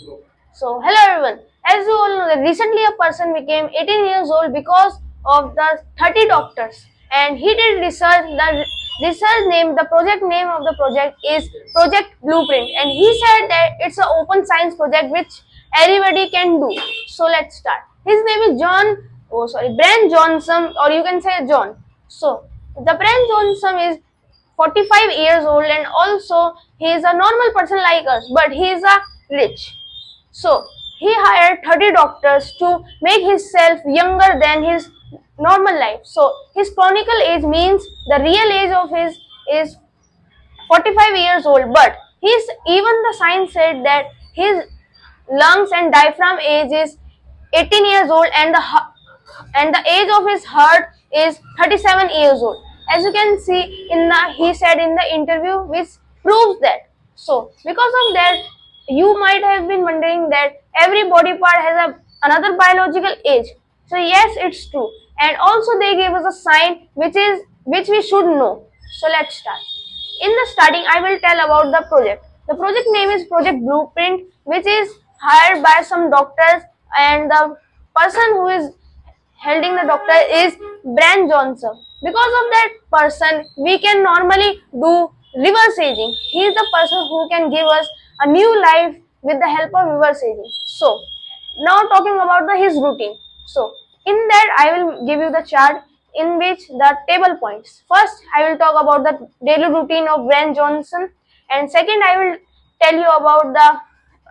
So, hello everyone. As you all know, that recently a person became 18 years old because of the 30 doctors, and he did research. The research name, the project name of the project is Project Blueprint, and he said that it's an open science project which everybody can do. So let's start. His name is Brian Johnson, or you can say John. So the Brian Johnson is 45 years old, and also he is a normal person like us, but he is a rich. So he hired 30 doctors to make himself younger than his normal life. So his chronicle age means the real age of his is 45 years old, but his even the science said that his lungs and diaphragm age is 18 years old, and the age of his heart is 37 years old. As you can see in the he said in the interview, which proves that. So because of that, you might have been wondering that every body part has another biological age. So yes, it's true, and also they gave us a sign which we should know. So let's start. In the starting, I will tell about the project. The project name is Project Blueprint, which is hired by some doctors, and the person who is holding the doctor is Brian Johnson. Because of that person, we can normally do reverse aging. He is the person who can give us a new life with the help of reverse aging. So, now talking about his routine. So, in that I will give you the chart in which the table points. First, I will talk about the daily routine of Brian Johnson, and second, I will tell you about the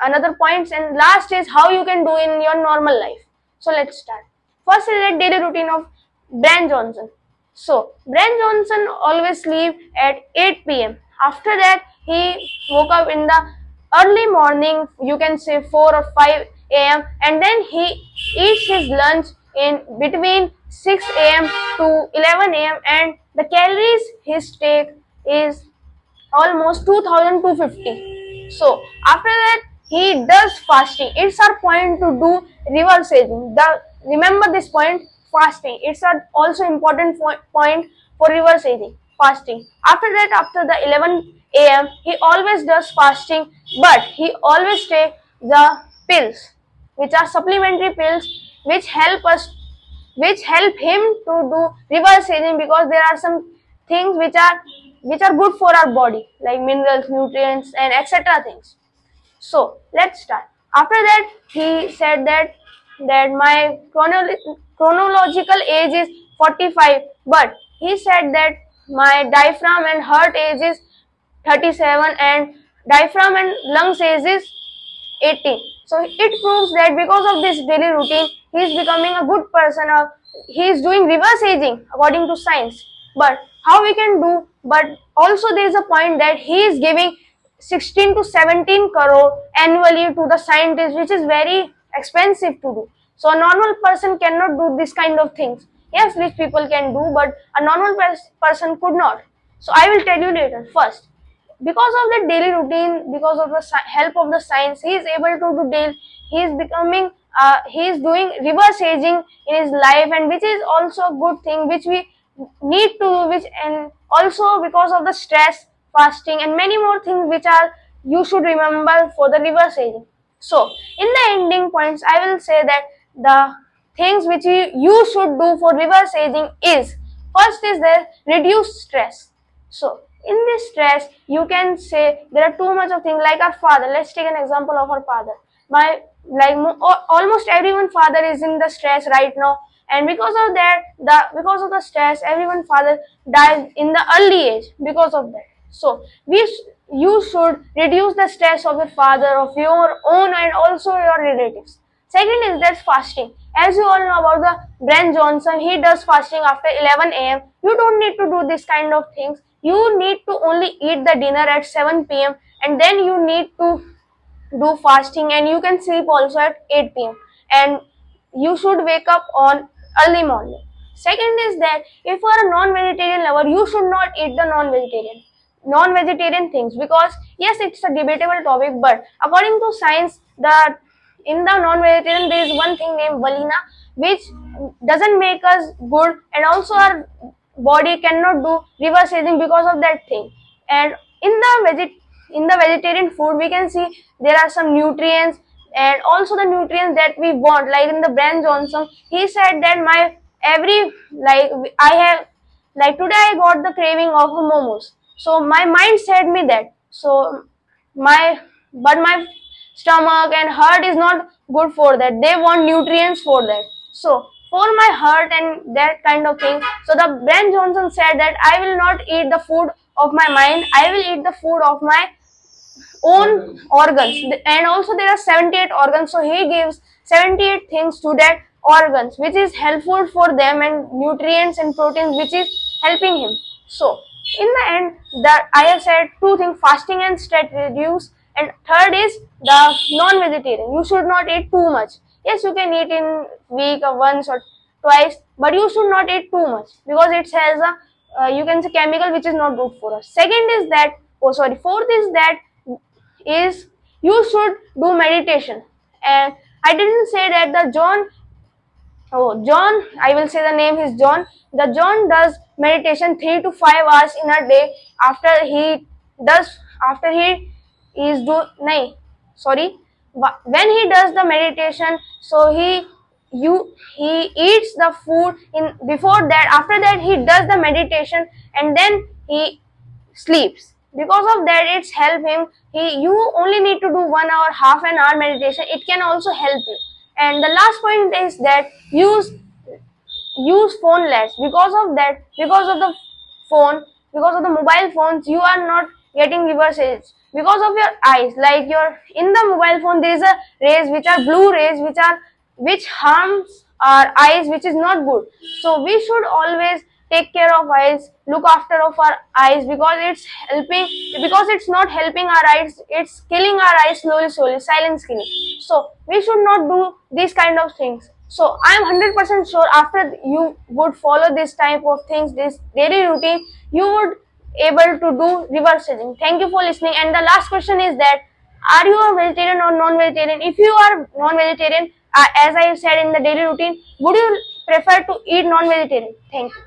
another points, and last is how you can do in your normal life. So let's start. First is the daily routine of Brian Johnson. So Brian Johnson always sleep at 8 p.m. After that, he woke up in the early morning, you can say 4 or 5 a.m., and then he eats his lunch in between 6 a.m. to 11 a.m., and the calories his take is almost 2250. So after that, he does fasting. It's our point to do reverse aging. Remember this point, fasting. It's a also important point for reverse aging, fasting. After that, after the 11 a.m., he always does fasting, but he always take the pills, which are supplementary pills, which help us, which help him to do reverse aging, because there are some things which are good for our body, like minerals, nutrients, and etc. things. So let's start. After that, he said that my chronological age is 45, but he said that my diaphragm and heart age is 37, and diaphragm and lungs age is 18. So it proves that because of this daily routine, he is becoming a good person. He is doing reverse aging according to science. But how we can do? But also there is a point that he is giving 16 to 17 crore annually to the scientists, which is very expensive to do. So a normal person cannot do this kind of things. Yes, rich people can do, but a normal person could not. So I will tell you later. First, because of the daily routine, because of the help of the science, he is able to do daily. He is becoming, he is doing reverse aging in his life, and which is also a good thing, which we need to do. Which, and also because of the stress, fasting, and many more things which are you should remember for the reverse aging. So in the ending points, I will say that the things which you should do for reverse aging is, first is that reduce stress. So in this stress, you can say there are too much of things like our father. Let's take an example of our father. My like almost everyone father is in the stress right now, and because of that, because of the stress, everyone father dies in the early age because of that. So you should reduce the stress of your father, of your own, and also your relatives. Second is that fasting. As you all know about the Brian Johnson, he does fasting after 11 a.m. You don't need to do this kind of things. You need to only eat the dinner at 7 p.m. and then you need to do fasting, and you can sleep also at 8 p.m. and you should wake up on early morning. Second is that if you are a non-vegetarian lover, you should not eat the non-vegetarian things, because yes, it's a debatable topic, but according to science, the in the non-vegetarian there is one thing named valina, which doesn't make us good, and also our body cannot do reverse aging because of that thing. And in the vegetarian food, we can see there are some nutrients and also the nutrients that we want. Like in the Ben Johnson, he said that my every like I have like today I got the craving of momos. So my mind said me that. So my my stomach and heart is not good for that. They want nutrients for that. So for my heart and that kind of thing. So the Ben Johnson said that I will not eat the food of my mind. I will eat the food of my own organs. And also there are 78 organs, so he gives 78 things to that organs which is helpful for them, and nutrients and proteins which is helping him. So in the end, that I have said two things: fasting and stress reduce, and third is the non-vegetarian. You should not eat too much. Yes, you can eat in week or once or twice, but you should not eat too much because it has a you can say chemical which is not good for us. Second is that, oh sorry, fourth is that is you should do meditation. And I didn't say that the John, I will say the name is John. The John does meditation 3 to 5 hours in a day. After he does, after he is do nahi sorry when he does the meditation, so he eats the food in before that. After that he does the meditation and then he sleeps. Because of that, it's help him. You only need to do 1 hour, half an hour meditation. It can also help you. And the last point is that use phone less. Because of that, because of the phone, because of the mobile phones, you are not getting reverse rays because of your eyes. Like your in the mobile phone, there is a rays which are blue rays, which harms our eyes, which is not good. So we should always take care of eyes, look after of our eyes, because it's helping, because it's not helping our eyes, it's killing our eyes slowly, silent killing. So we should not do these kind of things. So I am 100% sure after you would follow this type of things, this daily routine, you would able to do reverse aging. Thank you for listening. And the last question is that, are you a vegetarian or non-vegetarian? If you are non-vegetarian, as I said in the daily routine, would you prefer to eat non-vegetarian? Thank you.